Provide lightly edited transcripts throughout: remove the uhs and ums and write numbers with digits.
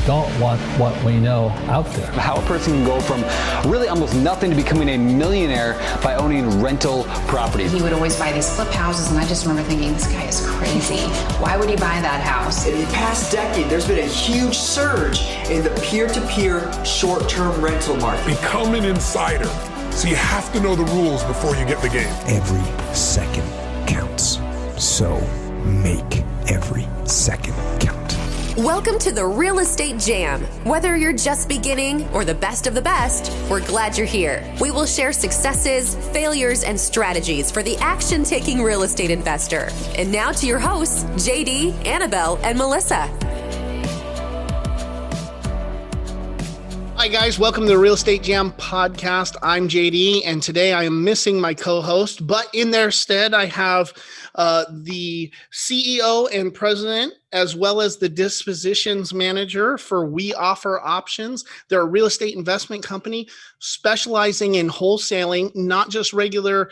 don't want what we know out there. How a person can go from really almost nothing to becoming a millionaire by owning rental properties. He would always buy these flip houses, and I just remember thinking, this guy is crazy. Why would he buy that house? In the past decade, there's been a huge surge in the peer-to-peer short-term rental market. Become an insider. So you have to know the rules before you get the game. Every second counts. So make every second count. Welcome to the Real Estate Jam. Whether you're just beginning or the best of the best, we're glad you're here. We will share successes, failures, and strategies for the action-taking real estate investor. And now to your hosts, JD, Annabelle, and Melissa. Hi guys, welcome to the Real Estate Jam podcast. I'm JD, and today I am missing my co-host, but in their stead, I have the CEO and president, as well as the dispositions manager for We Offer Options. They're a real estate investment company specializing in wholesaling, not just regular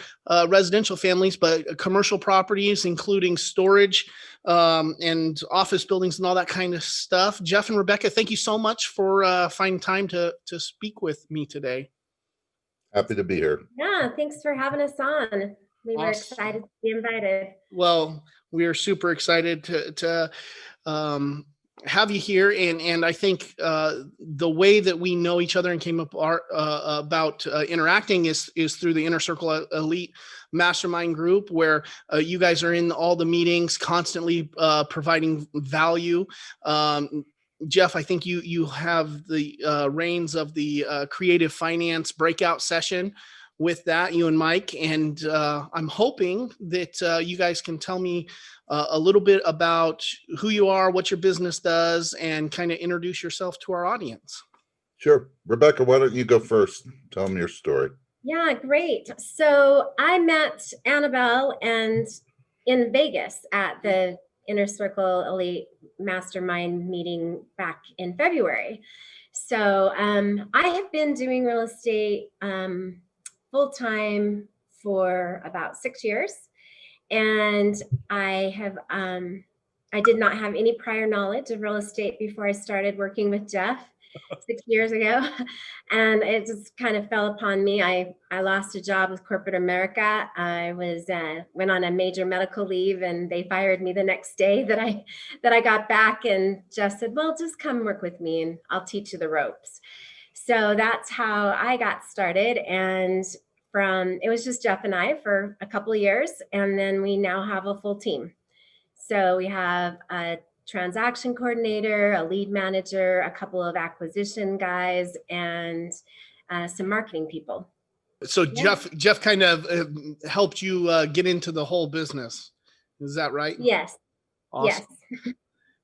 residential families, but commercial properties, including storage and office buildings and all that kind of stuff. Jeff and Rebecca, thank you so much for finding time to speak with me today. Happy to be here. Yeah, thanks for having us on. We were excited to be invited. Well, we are super excited to have you here. And I think the way that we know each other and came up about interacting is through the Inner Circle Elite Mastermind group, where you guys are in all the meetings, constantly providing value. Jeff, I think you have the reins of the creative finance breakout session with that, you and Mike. And I'm hoping that you guys can tell me a little bit about who you are, what your business does, and kind of introduce yourself to our audience. Sure. Rebecca, why don't you go first? Tell them your story. Yeah, great. So I met Annabelle in Vegas at the Inner Circle Elite Mastermind meeting back in February. So I have been doing real estate full-time for about 6 years. And I did not have any prior knowledge of real estate before I started working with Jeff 6 years ago. And it just kind of fell upon me. I lost a job with corporate America. I went on a major medical leave, and they fired me the next day that I got back. And Jeff said, well, just come work with me and I'll teach you the ropes. So that's how I got started. And it was just Jeff and I for a couple of years, and then we now have a full team. So we have a transaction coordinator, a lead manager, a couple of acquisition guys, and some marketing people. So yeah. Jeff kind of helped you get into the whole business. Is that right? Yes. Awesome. Yes.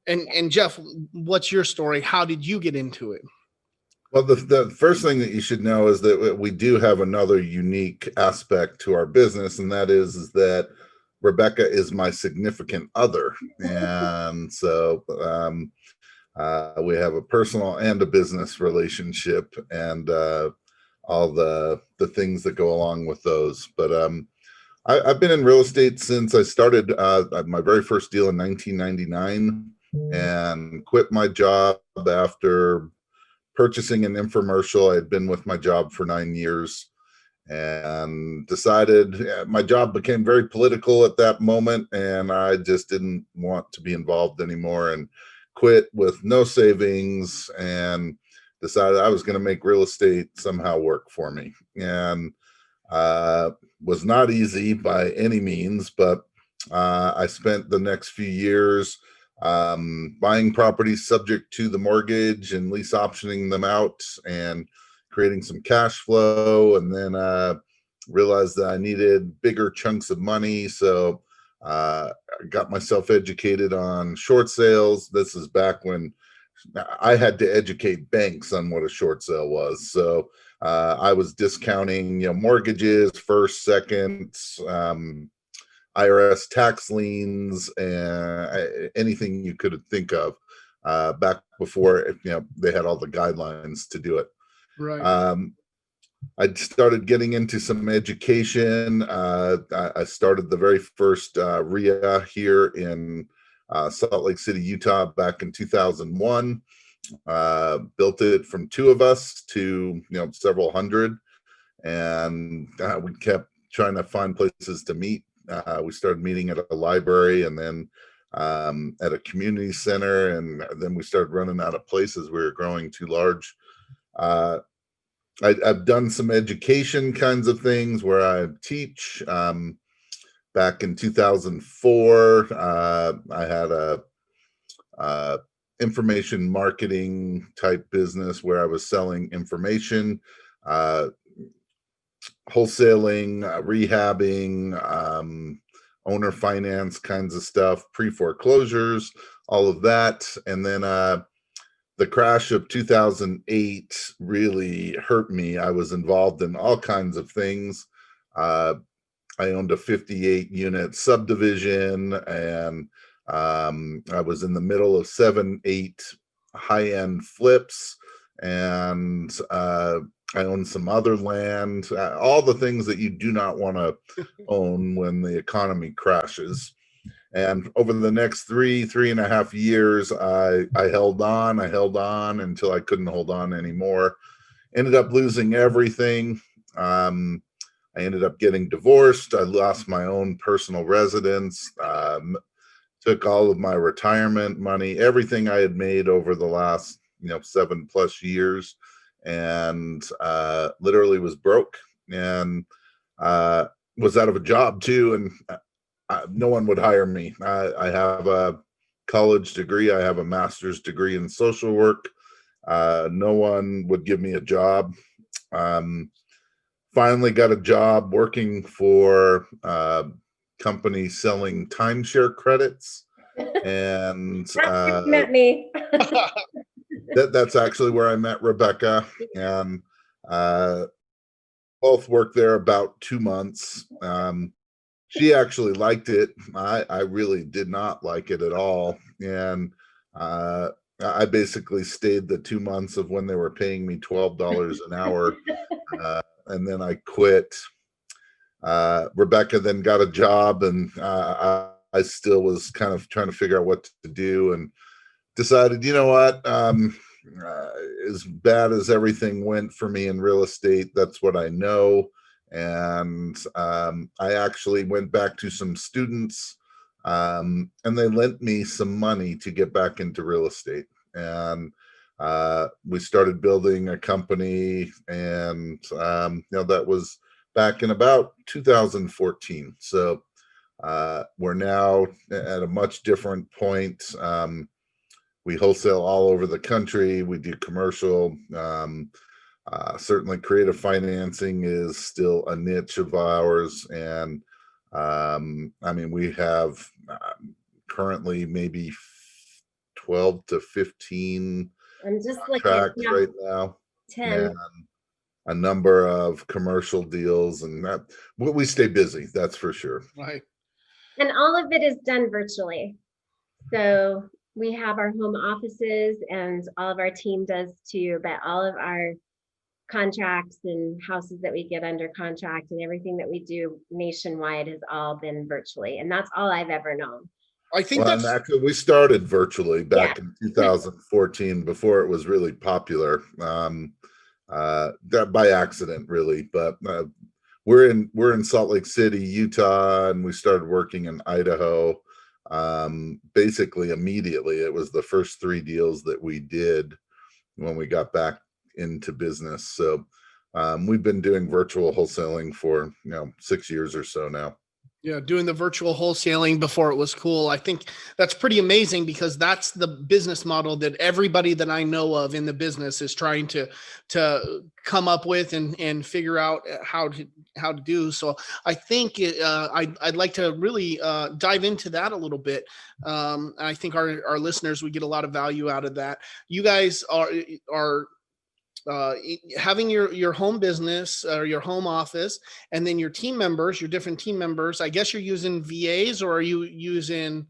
And Jeff, what's your story? How did you get into it? Well, the first thing that you should know is that we do have another unique aspect to our business, and that is that Rebecca is my significant other. And so we have a personal and a business relationship, and all the things that go along with those. But I've been in real estate since I started my very first deal in 1999 and quit my job after purchasing an infomercial. I had been with my job for 9 years and decided my job became very political at that moment, and I just didn't want to be involved anymore, and quit with no savings and decided I was going to make real estate somehow work for me. And was not easy by any means, but I spent the next few years buying properties subject to the mortgage and lease optioning them out and creating some cash flow, and then realized that I needed bigger chunks of money. So I got myself educated on short sales. This is back when I had to educate banks on what a short sale was. So I was discounting, mortgages, first, seconds, IRS tax liens, and anything you could think of back before they had all the guidelines to do it. Right. I started getting into some education. I started the very first RIA here in Salt Lake City, Utah, back in 2001. built it from 2 of us to, several hundred. And we kept trying to find places to meet. We started meeting at a library, and then at a community center, and then we started running out of places. We were growing too large. I've done some education kinds of things where I teach. Back in 2004, I had a information marketing type business where I was selling information, wholesaling, rehabbing, owner finance kinds of stuff, pre-foreclosures, all of that. And then the crash of 2008 really hurt me. I was involved in all kinds of things. I owned a 58-unit subdivision, and I was in the middle of 7-8 high-end flips, and I own some other land, all the things that you do not want to own when the economy crashes. And over the next 3.5 years, I held on until I couldn't hold on anymore. Ended up losing everything. I ended up getting divorced. I lost my own personal residence, took all of my retirement money, everything I had made over the last 7+ years, and literally was broke, and was out of a job too, and no one would hire me. I have a college degree. I have a master's degree in social work. No one would give me a job. Finally got a job working for a company selling timeshare credits, and met me. That's actually where I met Rebecca, and both worked there about 2 months. She actually liked it. I really did not like it at all, and I basically stayed the 2 months of when they were paying me $12 an hour, and then I quit. Rebecca then got a job, and I still was kind of trying to figure out what to do, and decided, you know what, as bad as everything went for me in real estate, that's what I know. And I actually went back to some students, and they lent me some money to get back into real estate. And we started building a company, and that was back in about 2014. So we're now at a much different point. We wholesale all over the country. We do commercial. Certainly creative financing is still a niche of ours. And we have currently maybe 12 to 15 I'm just contracts right now. 10. And a number of commercial deals, and that we stay busy, that's for sure. Right. And all of it is done virtually. So we have our home offices, and all of our team does too, but all of our contracts and houses that we get under contract and everything that we do nationwide has all been virtually. And that's all I've ever known. I think and actually we started virtually back in 2014 before it was really popular. That by accident, really, but we're in Salt Lake City, Utah, and we started working in Idaho. Basically immediately. It was the first 3 deals that we did when we got back into business. So we've been doing virtual wholesaling for 6 years or so now. Yeah, doing the virtual wholesaling before it was cool. I think that's pretty amazing, because that's the business model that everybody that I know of in the business is trying to come up with and figure out how to do. So I think I'd like to really dive into that a little bit. I think our listeners would get a lot of value out of that. You guys are having your home business or your home office, and then your team members, your different team members. I guess you're using VAs, or are you using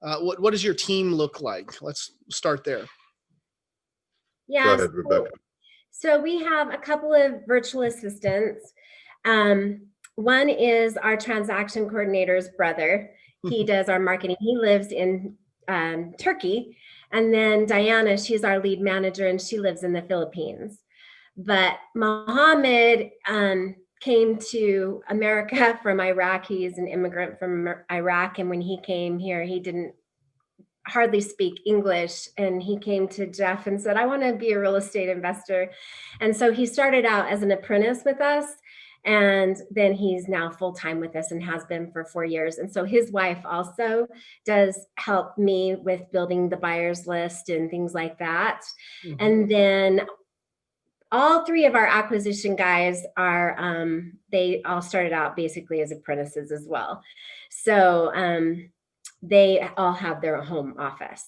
what does your team look like? Let's start there. Yeah. Go ahead, Rebecca. So we have a couple of virtual assistants. One is our transaction coordinator's brother. He does our marketing. He lives in Turkey, And then Diana, she's our lead manager, and she lives in the Philippines. But Mohammed came to America from Iraq. He's an immigrant from Iraq. And when he came here, he didn't hardly speak English. And he came to Jeff and said, I want to be a real estate investor. And so he started out as an apprentice with us. And then he's now full-time with us and has been for 4 years. And so his wife also does help me with building the buyer's list and things like that. Mm-hmm. And then all three of our acquisition guys are, they all started out basically as apprentices as well. So they all have their home office.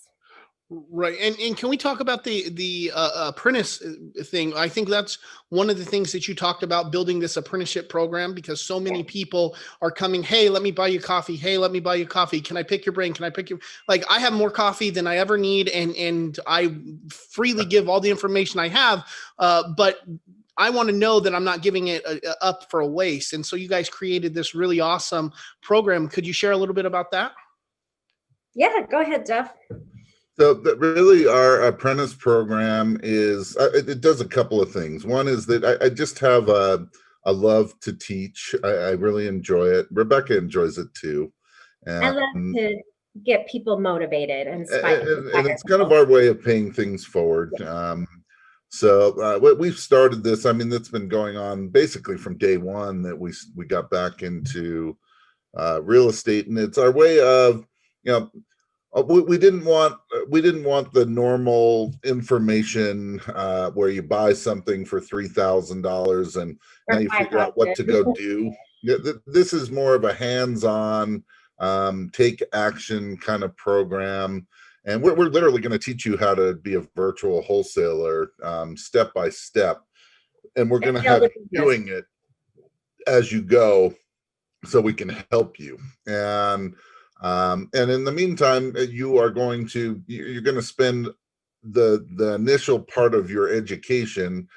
Right. And can we talk about the apprentice thing? I think that's one of the things that you talked about, building this apprenticeship program, because so many people are coming, hey, let me buy you coffee. Hey, let me buy you coffee. Can I pick your brain? Can I pick your, like, I have more coffee than I ever need. And I freely give all the information I have. But I want to know that I'm not giving it up for a waste. And so you guys created this really awesome program. Could you share a little bit about that? Yeah, go ahead, Jeff. So really our apprentice program is, it does a couple of things. One is that I just have a love to teach. I really enjoy it. Rebecca enjoys it too. And I love to get people motivated and inspired. And it's kind of our way of paying things forward. So we've started this, I mean, that's been going on basically from day one that we got back into real estate. And it's our way of, you know, we didn't want the normal information where you buy something for $3,000 and now you figure out what to go do. This is more of a hands-on, take action kind of program, and we're literally going to teach you how to be a virtual wholesaler step by step, and we're going to have you doing it as you go, so we can help you. And in the meantime, you're going to spend the initial part of your education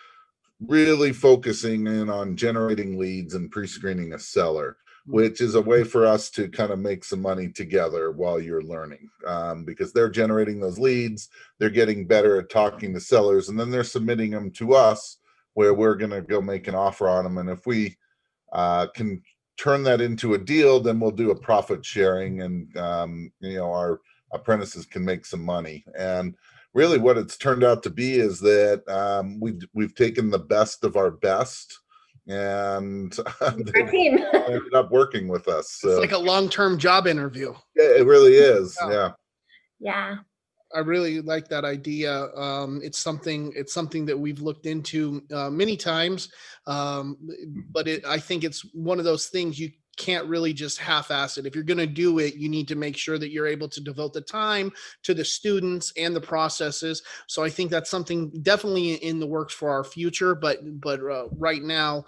really focusing in on generating leads and pre-screening a seller, which is a way for us to kind of make some money together while you're learning, because they're generating those leads, they're getting better at talking to sellers, and then they're submitting them to us where we're going to go make an offer on them. And if we can turn that into a deal, then we'll do a profit sharing, and you know, our apprentices can make some money. And really what it's turned out to be is that we've taken the best of our best, and they ended up working with us. So it's like a long-term job interview. Yeah, it really is. Yeah. I really like that idea. It's something that we've looked into many times, but I think it's one of those things you can't really just half-ass it. If you're going to do it, you need to make sure that you're able to devote the time to the students and the processes. So I think that's something definitely in the works for our future. But right now,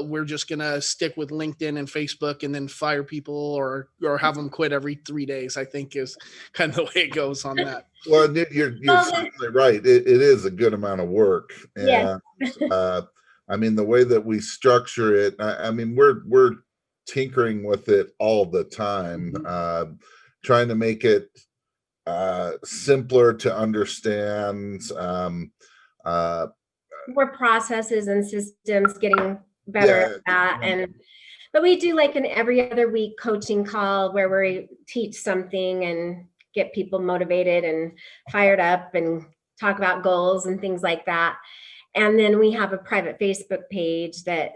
we're just going to stick with LinkedIn and Facebook, and then fire people or have them quit every 3 days, I think is kind of the way it goes on that. Well, you're certainly right. It is a good amount of work. And Yeah. I mean, the way that we structure it, I mean, we're tinkering with it all the time, trying to make it simpler to understand, more processes and systems, getting better at that. But we do like an every other week coaching call where we teach something and get people motivated and fired up and talk about goals and things like that. And then we have a private Facebook page that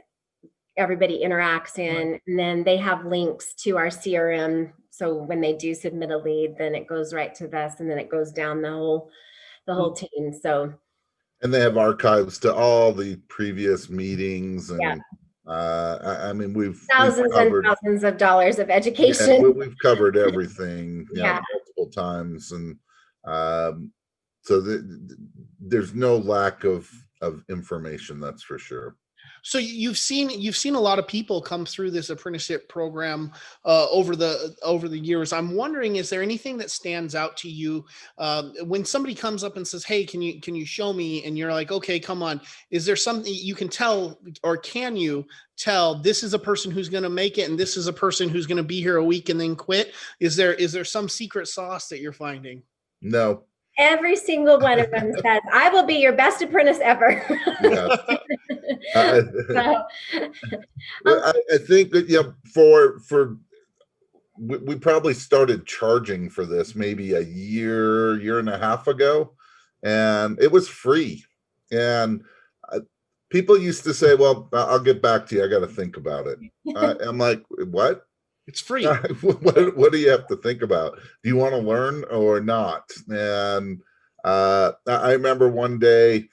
everybody interacts in, and then they have links to our CRM. So when they do submit a lead, then it goes right to us, and then it goes down the whole team. So, and they have archives to all the previous meetings, and I mean, we've thousands and thousands of dollars of education. Yeah, we've covered everything, multiple times, and so there's no lack of information, that's for sure. So you've seen a lot of people come through this apprenticeship program over the years. I'm wondering, is there anything that stands out to you when somebody comes up and says, "Hey, can you show me?" And you're like, "Okay, come on." Is there something you can tell, or can you tell this is a person who's going to make it, and this is a person who's going to be here a week and then quit? Is there some secret sauce that you're finding? No. Every single one of them says, "I will be your best apprentice ever." Yeah. So, I think that, for we probably started charging for this maybe a year and a half ago, and it was free. And people used to say, "Well, I'll get back to you. I got to think about it." I'm like, "What? It's free. What do you have to think about? Do you want to learn or not?" And I remember one day,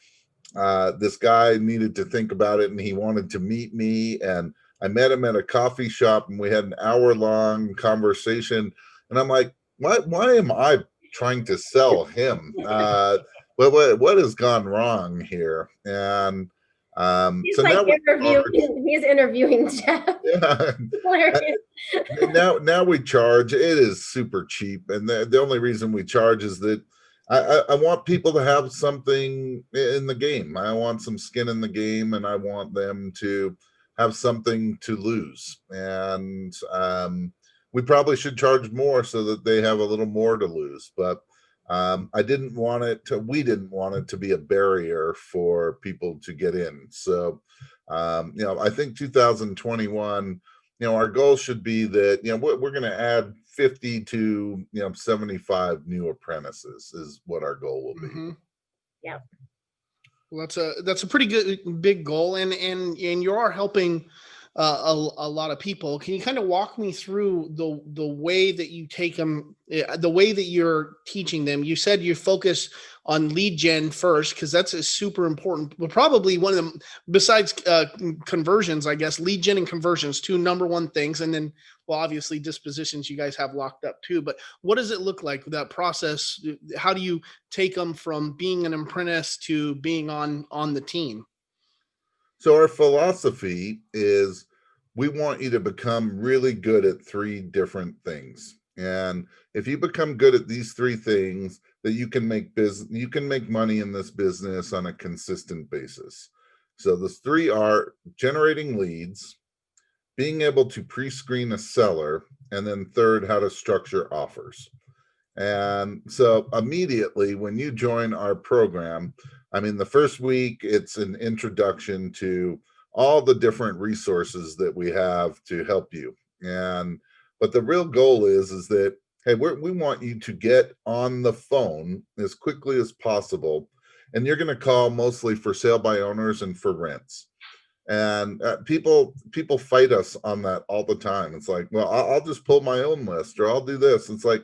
this guy needed to think about it, and he wanted to meet me, and I met him at a coffee shop, and we had an hour-long conversation. And I'm like, why am I trying to sell him? What has gone wrong here? And he's so like now he's interviewing Jeff. yeah. Now we charge. It is super cheap, and the only reason we charge is that I want people to have something in the game. I want some skin in the game, and I want them to have something to lose. And we probably should charge more so that they have a little more to lose. But we didn't want it to be a barrier for people to get in. So, I think 2021, our goal should be that, we're going to add 50 to 75 new apprentices is what our goal will be. Mm-hmm. Yeah. Well, that's a pretty good big goal, and you are helping a lot of people. Can you kind of walk me through the way that you take them, the way that you're teaching them? You said you focus on lead gen first because that's a super important, but probably one of them besides conversions, I guess. Lead gen and conversions, two number one things, and then, well, obviously dispositions you guys have locked up too. But what does it look like, that process? How do you take them from being an apprentice to being on the team? So our philosophy is we want you to become really good at 3 different things. And if you become good at these 3 things, that you can make money in this business on a consistent basis. So the 3 are generating leads, being able to pre-screen a seller, and then third, how to structure offers. And so immediately when you join our program, the first week, it's an introduction to all the different resources that we have to help you. But the real goal is that, hey, we want you to get on the phone as quickly as possible. And you're going to call mostly for sale by owners and for rents. And people fight us on that all the time. It's like, well, I'll just pull my own list, or I'll do this. It's like,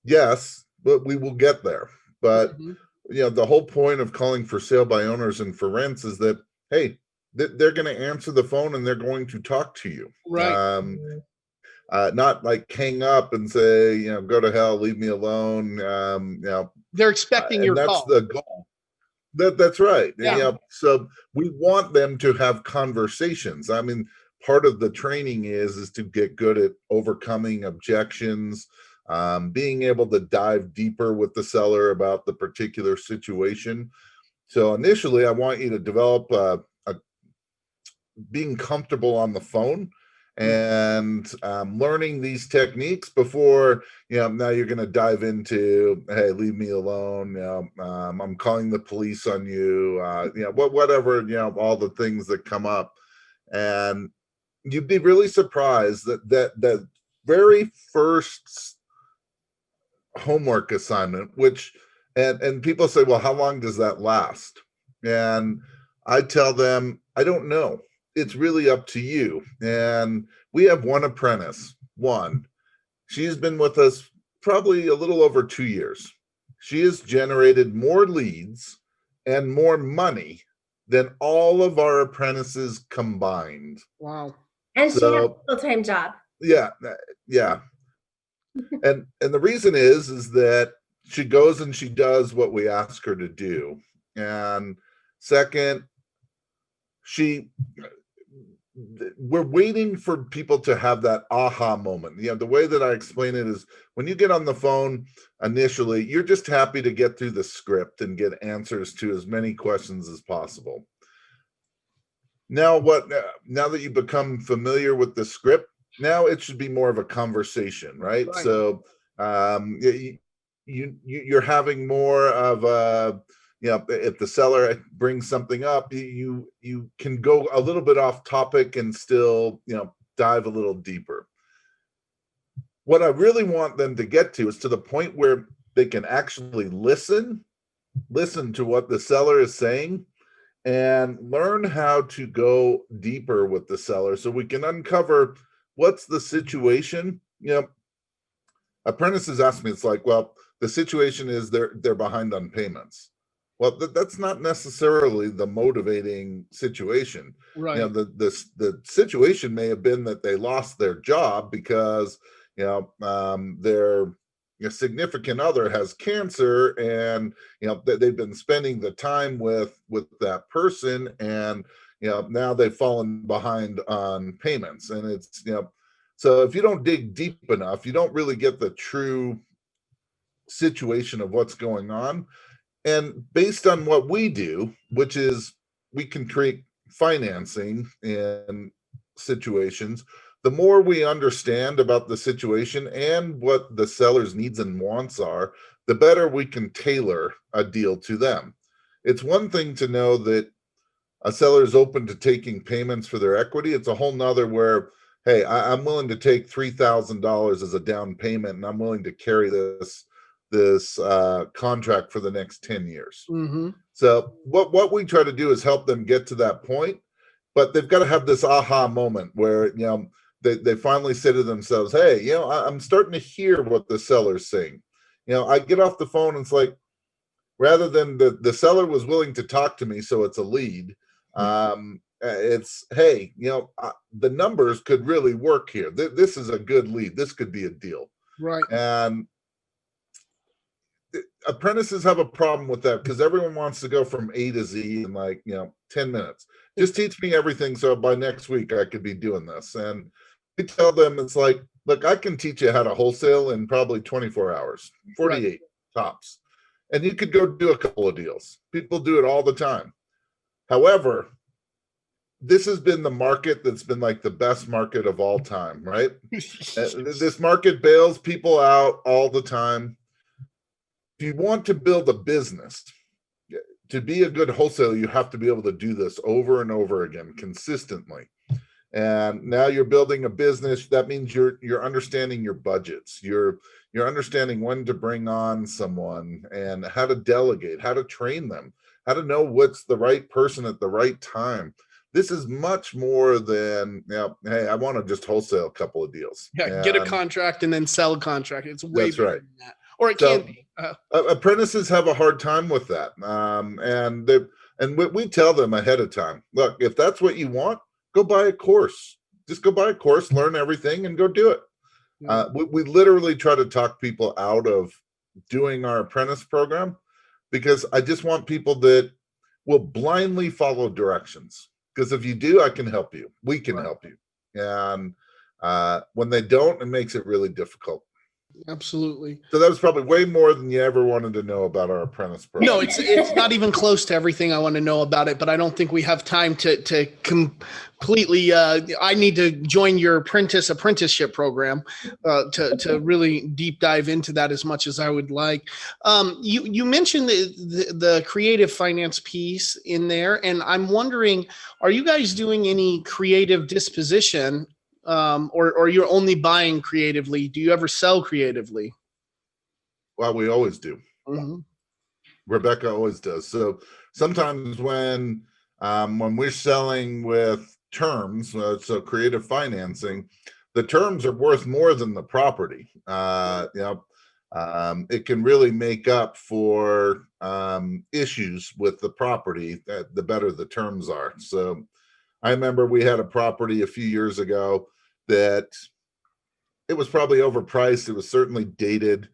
yes, but we will get there. But the whole point of calling for sale by owners and for rents is that, hey, they're going to answer the phone and they're going to talk to you. Right. Not like hang up and say, go to hell, leave me alone. They're expecting your that's call. The goal. That's right. Yeah. So we want them to have conversations. Part of the training is to get good at overcoming objections, being able to dive deeper with the seller about the particular situation. So initially, I want you to develop being comfortable on the phone and learning these techniques before, now you're going to dive into, hey, leave me alone. I'm calling the police on you. Whatever, all the things that come up. And you'd be really surprised that very first homework assignment, which, and people say, well, how long does that last? And I tell them, I don't know. It's really up to you. And we have one apprentice, she's been with us probably a little over 2 years. She has generated more leads and more money than all of our apprentices combined. Wow. And she has a full-time job. Yeah. And the reason is that she goes and she does what we ask her to do. And second, we're waiting for people to have that aha moment. The way that I explain it is when you get on the phone initially, you're just happy to get through the script and get answers to as many questions as possible. Now that you become familiar with the script, now it should be more of a conversation, right? So you're having more of a, if the seller brings something up, you can go a little bit off topic and still, dive a little deeper. What I really want them to get to is to the point where they can actually listen to what the seller is saying and learn how to go deeper with the seller so we can uncover what's the situation. Apprentices ask me, it's like, well, the situation is they're behind on payments. Well, that's not necessarily the motivating situation. Right. The situation may have been that they lost their job because their significant other has cancer, and they've been spending the time with that person, and now they've fallen behind on payments, and it's so if you don't dig deep enough, you don't really get the true situation of what's going on. And based on what we do, which is we can create financing in situations, the more we understand about the situation and what the seller's needs and wants are, the better we can tailor a deal to them. It's one thing to know that a seller is open to taking payments for their equity. It's a whole nother where, hey, I'm willing to take $3,000 as a down payment, and I'm willing to carry this contract for the next 10 years. Mm-hmm. So what we try to do is help them get to that point, but they've got to have this aha moment where they finally say to themselves, hey, I'm starting to hear what the seller's saying. I get off the phone and it's like, rather than the seller was willing to talk to me, so it's a lead. It's, hey, the numbers could really work here. This is a good lead. This could be a deal. Right. And apprentices have a problem with that because everyone wants to go from A to Z in 10 minutes. Just teach me everything so by next week I could be doing this. And we tell them, it's like, look, I can teach you how to wholesale in probably 24 hours, 48 tops. And you could go do a couple of deals. People do it all the time. However, this has been the market that's been like the best market of all time, right? This market bails people out all the time. If you want to build a business, to be a good wholesaler, you have to be able to do this over and over again, consistently. And now you're building a business. That means you're understanding your budgets. You're understanding when to bring on someone and how to delegate, how to train them, how to know what's the right person at the right time. This is much more than, hey, I want to just wholesale a couple of deals. Yeah, get a contract and then sell a contract. It's way better than that. Or it can be. Apprentices have a hard time with that. And we tell them ahead of time, look, if that's what you want, go buy a course. Just go buy a course, learn everything, and go do it. We literally try to talk people out of doing our apprentice program because I just want people that will blindly follow directions. Because if you do, I can help you. We can help you. And when they don't, it makes it really difficult. Absolutely. So that was probably way more than you ever wanted to know about our apprentice program. No, it's not even close to everything I want to know about it, but I don't think we have time to completely, I need to join your apprenticeship program to really deep dive into that as much as I would like. You mentioned the creative finance piece in there, and I'm wondering, are you guys doing any creative disposition? Or you're only buying creatively? Do you ever sell creatively? Well, we always do. Mm-hmm. Rebecca always does. So sometimes when we're selling with terms, so creative financing, the terms are worth more than the property. It can really make up for issues with the property, the better the terms are. So I remember we had a property a few years ago that it was probably overpriced. It was certainly dated.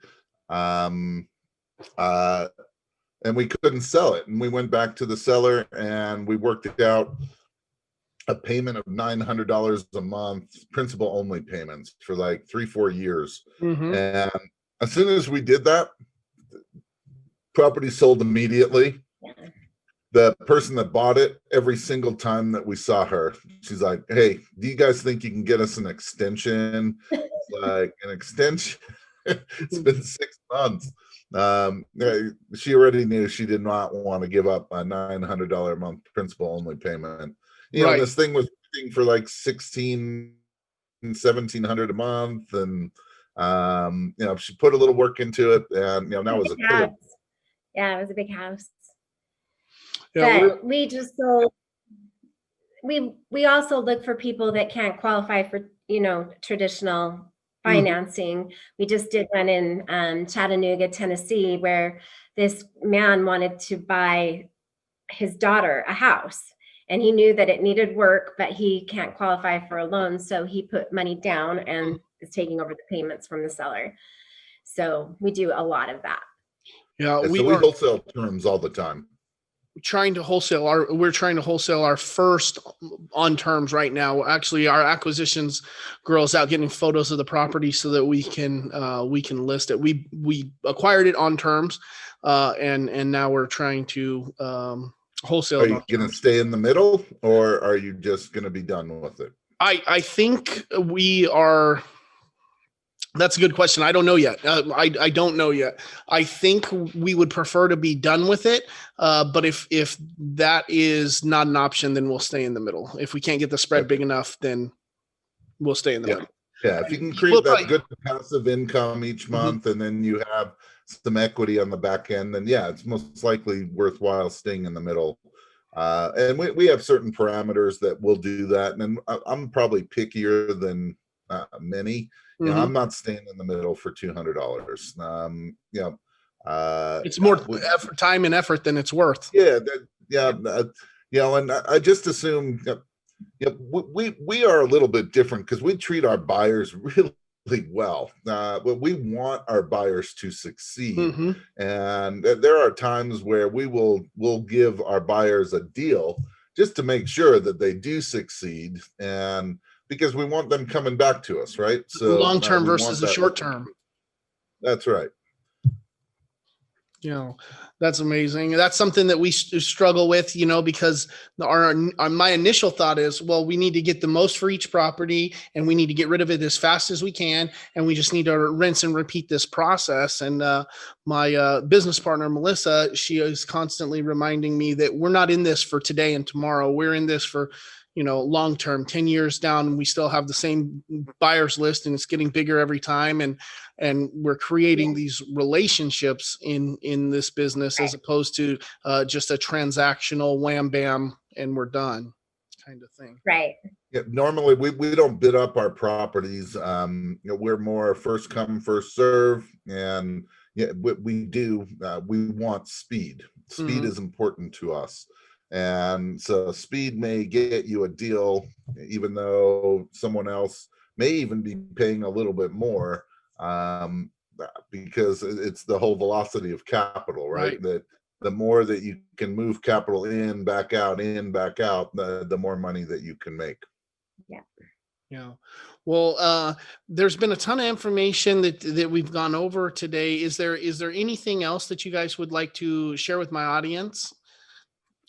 And we couldn't sell it. And we went back to the seller and we worked out a payment of $900 a month, principal only payments for like 3-4 years. Mm-hmm. And as soon as we did that, property sold immediately. The person that bought it, every single time that we saw her, she's like, hey, do you guys think you can get us an extension? Like, an extension? It's been 6 months. She already knew she did not want to give up a $900 a month principal only payment. Right. This thing was for like 1700 a month, and she put a little work into it, and now it was a total. Yeah, it was a big house. Yeah, but we just sold. We also look for people that can't qualify for traditional financing. We just did one in Chattanooga, Tennessee, where this man wanted to buy his daughter a house, and he knew that it needed work, but he can't qualify for a loan, so he put money down and is taking over the payments from the seller. So we do a lot of that. Yeah, So we wholesale terms all the time. We're trying to wholesale our first on terms right now. Actually, our acquisitions girl's out getting photos of the property so that we can list it. We acquired it on terms, and now we're trying to wholesale. Are you going to stay in the middle, or are you just going to be done with it? I think we are. That's a good question. I don't know yet. I don't know yet. I think we would prefer to be done with it. But if that is not an option, then we'll stay in the middle. If we can't get the spread big enough, then we'll stay in the middle. Yeah, if you can create that good passive income each month, and then you have some equity on the back end, then it's most likely worthwhile staying in the middle. And we have certain parameters that will do that. And I'm probably pickier than many. I'm not staying in the middle for $200. It's more effort, time and effort than it's worth. And I just assume we are a little bit different because we treat our buyers really well. We want our buyers to succeed, and there are times where we'll give our buyers a deal just to make sure that they do succeed, and because we want them coming back to us, right? So long-term versus the short-term. That's right. That's amazing. That's something that we struggle with, because my initial thought is, well, we need to get the most for each property, and we need to get rid of it as fast as we can, and we just need to rinse and repeat this process. And my business partner, Melissa, she is constantly reminding me that we're not in this for today and tomorrow. We're in this for long term. 10 years down, we still have the same buyers list, and it's getting bigger every time, and we're creating these relationships in this business, as opposed to just a transactional wham bam and we're done kind of thing. Right. Yeah, normally we don't bid up our properties. We're more first come, first serve, and we want speed. Speed is important to us. And so speed may get you a deal, even though someone else may even be paying a little bit more, because it's the whole velocity of capital, right? That the more that you can move capital in, back out, the more money that you can make. Yeah. Well, there's been a ton of information that we've gone over today. Is there anything else that you guys would like to share with my audience?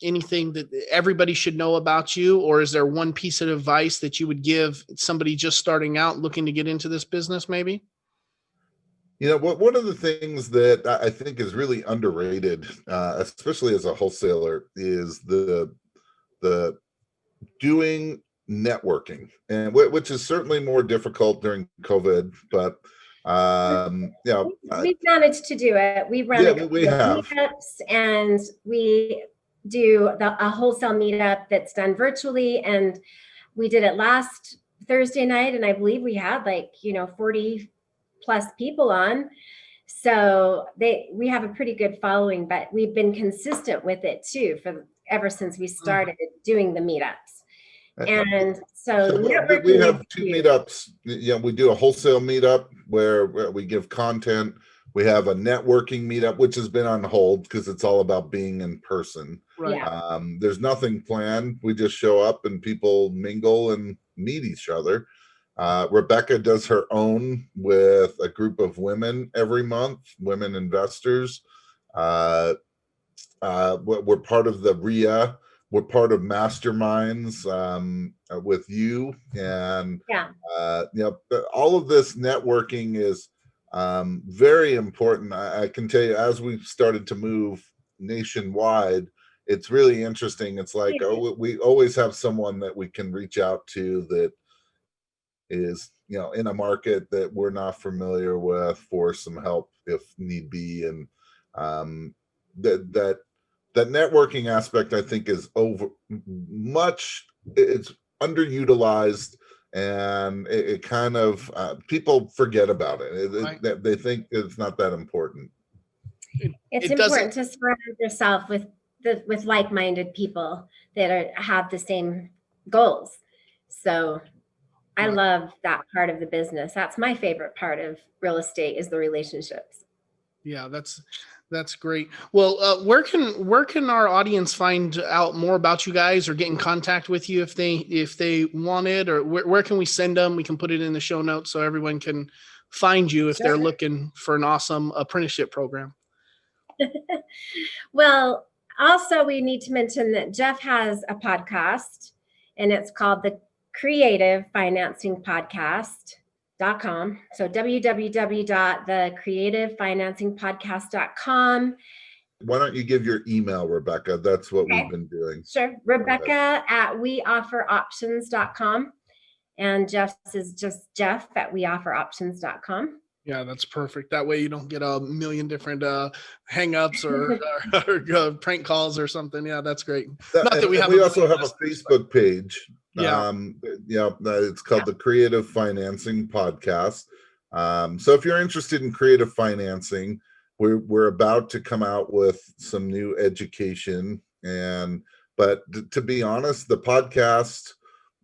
Anything that everybody should know about you, or is there one piece of advice that you would give somebody just starting out looking to get into this business maybe? One of the things that I think is really underrated, especially as a wholesaler, is the doing networking, and which is certainly more difficult during COVID, but we've managed to do it. We run we have meetups, and we do a wholesale meetup that's done virtually, and we did it last Thursday night, and I believe we had 40 plus people on. So we have a pretty good following, but we've been consistent with it too ever since we started doing the meetups. And so we have two meetups. We do a wholesale meetup where we give content. We have a networking meetup, which has been on hold because it's all about being in person. Right. There's nothing planned. We just show up and people mingle and meet each other. Rebecca does her own with a group of women every month, women investors. We're part of the RIA. We're part of masterminds with you. And all of this networking is very important. I can tell you, as we've started to move nationwide, it's really interesting. It's like, we always have someone that we can reach out to that is, in a market that we're not familiar with for some help if need be. And that networking aspect, I think, is it's underutilized, and it kind of people forget about it. They think it's not that important. It's important to surround yourself with like-minded people that have the same goals. So I love that part of the business. That's my favorite part of real estate, is the relationships. Yeah, that's great. Well, where can our audience find out more about you guys, or get in contact with you if they want it, or where can we send them? We can put it in the show notes so everyone can find you if they're looking for an awesome apprenticeship program. Well, also we need to mention that Jeff has a podcast, and it's called the Creative Financing Podcast.com. So www.thecreativefinancingpodcast.com. Why don't you give your email, Rebecca? That's what we've been doing. Sure. Rebecca at weofferoptions.com. And Jeff's is just Jeff at weofferoptions.com. Yeah, that's perfect. That way you don't get a million different hang-ups or prank calls or something. Yeah, that's great. We also have a Facebook page. It's called the Creative Financing Podcast. So if you're interested in creative financing, we're about to come out with some new education. But to be honest, the podcast,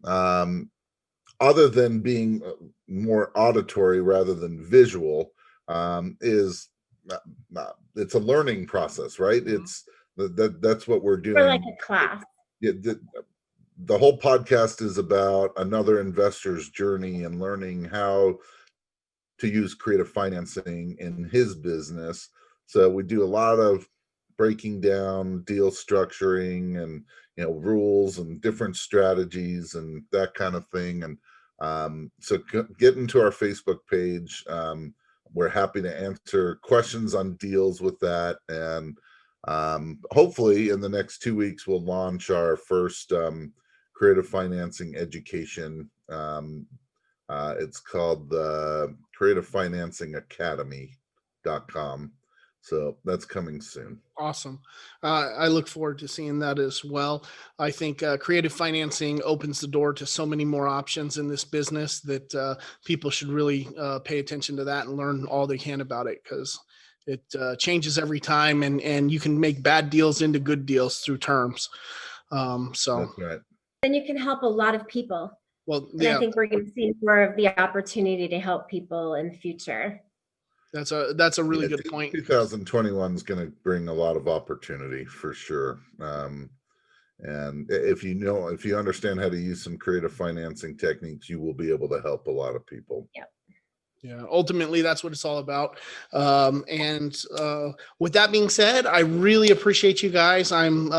other than being more auditory rather than visual, it's a learning process, right? It's that's what we're doing. For like a class. Yeah, the whole podcast is about another investor's journey and learning how to use creative financing in his business. So we do a lot of breaking down deal structuring and rules and different strategies and that kind of thing. And so get into our Facebook page. We're happy to answer questions on deals with that. And hopefully in the next 2 weeks, we'll launch our first creative financing education. It's called the Creative Financing Academy.com. So that's coming soon. Awesome. I look forward to seeing that as well. I think creative financing opens the door to so many more options in this business that people should really pay attention to that and learn all they can about it, because it changes every time, and you can make bad deals into good deals through terms. So that's right. And you can help a lot of people. Well, I think we're going to see more of the opportunity to help people in the future. That's a really good point. 2021 is going to bring a lot of opportunity for sure. And if you understand how to use some creative financing techniques, you will be able to help a lot of people. Yep. Yeah, ultimately, that's what it's all about. And with that being said, I really appreciate you guys. I'm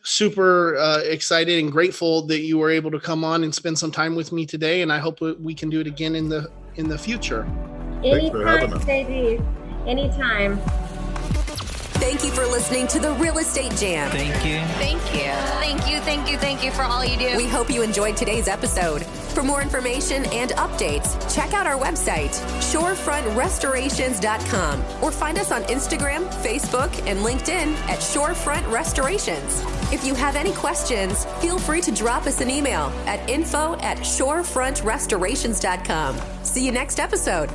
super excited and grateful that you were able to come on and spend some time with me today. And I hope we can do it again in the future. Anytime, JD. Anytime. Thank you for listening to the Real Estate Jam. Thank you. Thank you. Thank you. Thank you. Thank you for all you do. We hope you enjoyed today's episode. For more information and updates, check out our website, shorefrontrestorations.com, or find us on Instagram, Facebook, and LinkedIn at Shorefront Restorations. If you have any questions, feel free to drop us an email at info@shorefrontrestorations.com. See you next episode.